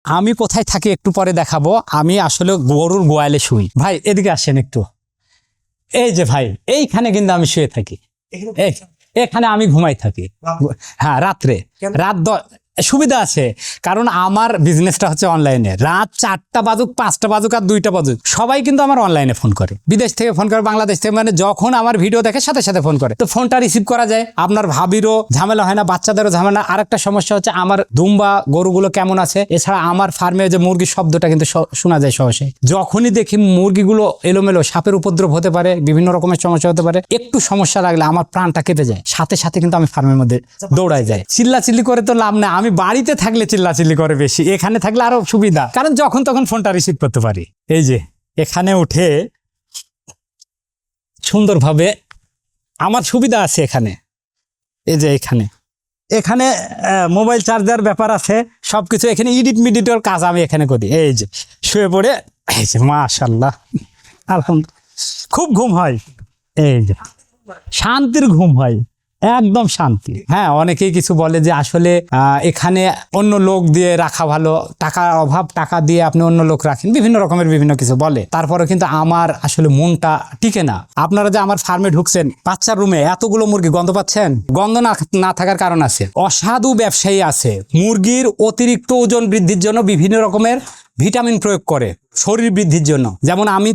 আমি কোথায় থাকি একটু পরে দেখাবো। আমি আসলে গরুর গোয়ালে শুই। ভাই এদিকে আসেন একটু। এই যে ভাই, এইখানে কিন্তু আমি শুয়ে থাকি। এখানে আমি ঘুমাই থাকি। হ্যাঁ, রাত্রে রাত সুবিধা আছে, কারণ আমার বিজনেসটা হচ্ছে অনলাইনে। রাত 4টা বাজুক, 5টা বাজুক আর 2টা বাজুক, সবাই কিন্তু আমার অনলাইনে ফোন করে। বিদেশ থেকে ফোন করে, বাংলাদেশ থেকে, মানে যখন আমার ভিডিও দেখে সাথে সাথে ফোন করে, তো ফোনটা রিসিভ করা যায়। আপনার ভাবিরও ঝামেলা হয় না, বাচ্চাদেরও ঝামেলা। আরেকটা সমস্যা হচ্ছে আমার দুম্বা গরুগুলো কেমন আছে। এছাড়া আমার ফার্মে যে মুরগির শব্দটা কিন্তু শোনা যায় সহজে। যখনই দেখি মুরগিগুলো এলোমেলো, সাপের উপদ্রব হতে পারে, বিভিন্ন রকমের সমস্যা হতে পারে, একটু সমস্যা লাগলে আমার প্রাণটা কেঁপে যায়। সাথে সাথে কিন্তু আমি ফার্মের মধ্যে দৌড়ায় যাই। চিল্লাচিল্লি করে তো লাভ না, আমি বাড়িতে থাকলে চিল্লাচিল্লি করে বেশি, এখানে থাকলে আরো সুবিধা, কারণ যখন তখন ফোনটা রিসিভ করতে পারি। এই যে এখানে উঠে সুন্দরভাবে আমার সুবিধা আছে এখানে। এই যে এখানে মোবাইল চার্জার ব্যাপার আছে, সবকিছু এখানে মিডিটের কাজ আমি এখানে করি। এই যে শুয়ে পড়ে, এই যে মাশাআল্লাহ, আলহামদুলিল্লাহ, খুব ঘুম হয়। এই যে শান্তির ঘুম হয়, একদম শান্তি। হ্যাঁ, অনেকেই কিছু বলে যে আসলে এখানে অন্য লোক দিয়ে রাখা ভালো, টাকার অভাব, টাকা দিয়ে আপনি অন্য লোক রাখেন, বিভিন্ন রকমের বিভিন্ন কিছু বলে। তারপরে কিন্তু আমার আসলে মনটা টিকে না। আপনারা যে আমার ফার্মে ঢুকছেন, বাচ্চার রুমে এতগুলো মুরগি, গন্ধ পাচ্ছেন? গন্ধ না থাকার কারণ আছে। অসাধু ব্যবসায়ী আছে, মুরগির অতিরিক্ত ওজন বৃদ্ধির জন্য বিভিন্ন রকমের ভিটামিন প্রয়োগ করে শরীর বৃদ্ধির জন্য। যেমন আমি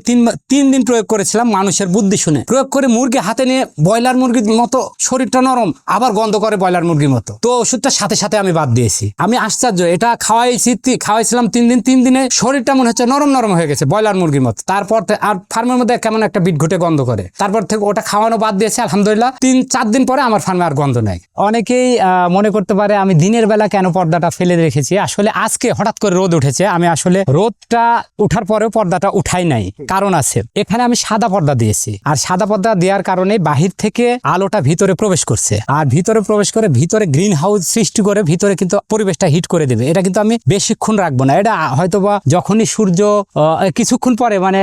তিন দিন প্রয়োগ করেছিলাম মানুষের বুদ্ধি শুনে। প্রয়োগ করে মুরগি হাতে নিয়ে, ব্রয়লার মুরগির মতো শরীরটা নরম, আবার গন্ধ করে ব্রয়লার মুরগির মতো। তো ওষুধটা সাথে সাথে আমি বাদ দিয়েছি। আমি আশ্চর্য, এটা খাওয়াইছিলাম 3 দিন, 3 দিনে শরীরটা মনে হচ্ছে নরম নরম হয়ে গেছে, ব্রয়লার মুরগির মতো। তারপর আর ফার্মের মধ্যে কেমন একটা বিট ঘুটে গন্ধ করে, তারপর থেকে ওটা খাওয়ানো বাদ দিয়েছে। আলহামদুলিল্লাহ 3-4 দিন পরে আমার ফার্মে আর গন্ধ নেই। অনেকেই মনে করতে পারে আমি দিনের বেলা কেন পর্দাটা ফেলে রেখেছি। আসলে আজকে হঠাৎ করে রোদ উঠেছে, আমি আসলে রোদটা উঠার পরেও পর্দাটা উঠাই নাই, কারণ আছে। এখানে আমি সাদা পর্দা দিয়েছি, আর সাদা পর্দা দেওয়ার কারণে বাহির থেকে আলোটা ভিতরে প্রবেশ করছে, আর ভিতরে প্রবেশ করে ভিতরে গ্রিন হাউস সৃষ্টি করে ভিতরে কিন্তু পরিবেশটা হিট করে দেবে। এটা কিন্তু আমি বেশিক্ষণ রাখবো না। এটা হয়তোবা যখনই সূর্য কিছুক্ষণ পরে, মানে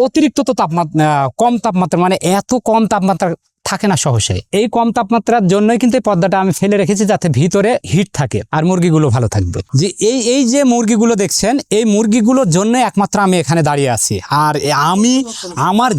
অতিরিক্ত তো তাপমাত্রা, কম তাপমাত্রা, মানে এত কম তাপমাত্রা থাকে না সহসাই। এই কম তাপমাত্রার জন্যই কিন্তু এই পর্দাটা আমি ফেলে রেখেছি, যাতে ভিতরে হিট থাকে আর মুরগিগুলো ভালো থাকবে। যে এই যে মুরগিগুলো দেখছেন, এই মুরগিগুলোর জন্য একমাত্র আমি এখানে দাঁড়িয়ে আছি। আর আমি আমার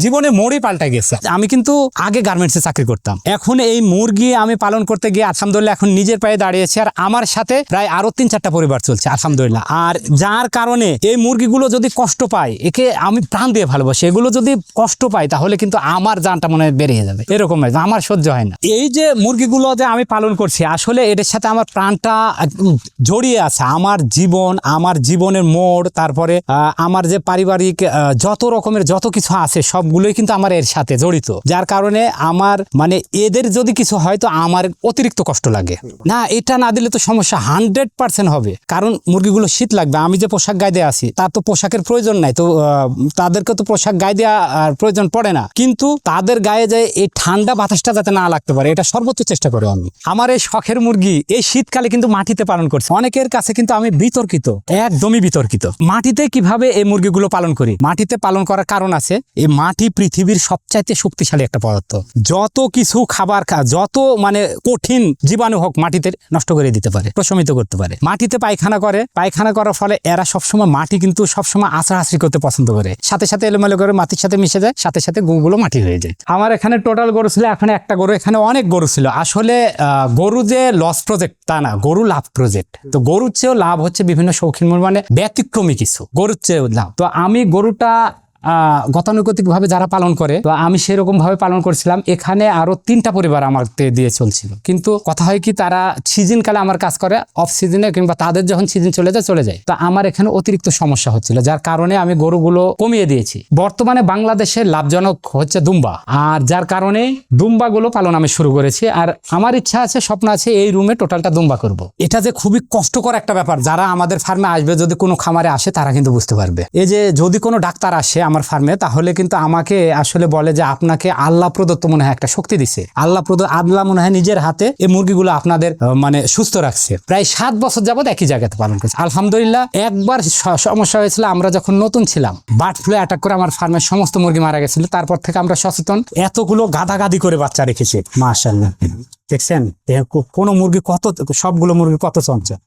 জীবনে মোড়ে পাল্টে গেছে। আমি কিন্তু আগে গার্মেন্টসে চাকরি করতাম, এখন এই মুরগি আমি পালন করতে গিয়ে আলহামদুলিল্লাহ এখন নিজের পায়ে দাঁড়িয়েছি, আর আমার সাথে প্রায় আরো 3-4টা পরিবার চলছে আলহামদুলিল্লাহ। আর যার কারণে এই মুরগিগুলো যদি কষ্ট পায়, একে আমি প্রাণ দিয়ে ভালোবাসি, এগুলো যদি কষ্ট পায় তাহলে কিন্তু আমার জানটা মনে বেড়ে যাবে, এরকম আমার সহ্য হয় না। এই যে মুরগিগুলো যে আমি পালন করছি, আসলে এদের সাথে আমার প্রাণটা জড়িয়ে আছে। আমার জীবনের মোড়, তারপরে আমার যে পারিবারিক যত রকমের যত কিছু আছে, সবগুলোই কিন্তু আমার এর সাথে জড়িত। যার কারণে আমার মানে এদের যদি কিছু হয় তো আমার অতিরিক্ত কষ্ট লাগে না। এটা না দিলে তো সমস্যা 100% হবে, কারণ মুরগিগুলো শীত লাগবে। আমি যে পোশাক গায়ে দিয়ে আছি, তার তো পোশাকের প্রয়োজন নাই, তো তাদেরকে তো পোশাক গায়ে দেওয়া প্রয়োজন পড়ে না, কিন্তু তাদের গায়ে যায় এই ঠান্ডা বাতাসটা যাতে না লাগতে পারে, এটা সর্বোচ্চ চেষ্টা করি আমি। আমার এই শখের মুরগি এই শীতকালে কিন্তু মাটিতে পালন করছে। অনেকের কাছে কিন্তু আমি বিতর্কিত, একদমই বিতর্কিত। মাটিতে কিভাবে এই মুরগিগুলো পালন করি? মাটিতে পালন করার কারণ আছে। এই মাটি পৃথিবীর সবচাইতে শক্তিশালী একটা পদার্থ। যত কিছু খাবার যত মানে কঠিন জীবাণু হোক, মাটিতে নষ্ট করে দিতে পারে, প্রশমিত করতে পারে। মাটিতে পায়খানা করার ফলে এরা সবসময় মাটি কিন্তু সবসময় আছড়াআছড়ি করতে পছন্দ করে, সাথে সাথে এলোমেলো করে মাটির সাথে মিশে যায়, সাথে সাথে গুগুলো মাটি হয়ে যায়। আমার এখানে টোটাল গরু ছিল এখন একটা গরু, এখানে অনেক গরু ছিল। আসলে গরু যে লস প্রজেক্ট তা না, গরু লাভ প্রজেক্ট। তো গরুর চেয়েও লাভ হচ্ছে বিভিন্ন শৌখিন মানে ব্যতিক্রমী কিছু, গরুর চেয়েও লাভ। তো আমি গরুটা গতানুগতিক ভাবে যারা পালন করে, তো আমি সেরকম ভাবে পালন করছিলাম। এখানে আরো 3টা পরিবার আমাকে দিয়ে চলছিল, কিন্তু কথা হয় কি, তারা সিজন কালে আমার কাজ করে, অফ সিজনে কিংবা তাদের যখন সিজন চলে যায়। তো আমার এখানে অতিরিক্ত সমস্যা হচ্ছিল, যার কারণে আমি গরুগুলো কমিয়ে দিয়েছি। বর্তমানে বাংলাদেশে লাভজনক হচ্ছে দুম্বা, আর যার কারণে দুম্বাগুলো পালন আমি শুরু করেছি। আর আমার ইচ্ছা আছে, স্বপ্ন আছে, এই রুমে টোটালটা দুম্বা করব। এটা যে খুবই কষ্টকর একটা ব্যাপার, যারা আমাদের ফার্মে আসবে, যদি কোনো খামারে আসে, তারা কিন্তু বুঝতে পারবে। এই যে যদি কোনো ডাক্তার আসে আমার ফার্মে, তাহলে কিন্তু আমাকে আসলে বলে যে আপনাকে আল্লাহ প্রদত্ত মনে হয় একটা শক্তি দিছে, আল্লাহ মনে হয় নিজের হাতে এই মুরগিগুলো আপনাদের মানে সুস্থ রাখছে। প্রায় 7 বছর যাবত একই জায়গাতে পালন করছে আলহামদুলিল্লাহ। একবার সমস্যা হয়েছিল, আমরা যখন নতুন ছিলাম, বার্ড ফ্লু অ্যাটাক করে আমার ফার্মের সমস্ত মুরগি মারা গেছিল। তারপর থেকে আমরা সচেতন, এতগুলো গাদাগাদি করে বাচ্চা রেখেছি মাশাআল্লাহ। দেখছেন কোনো মুরগি কত, সবগুলো মুরগি কত চঞ্চল।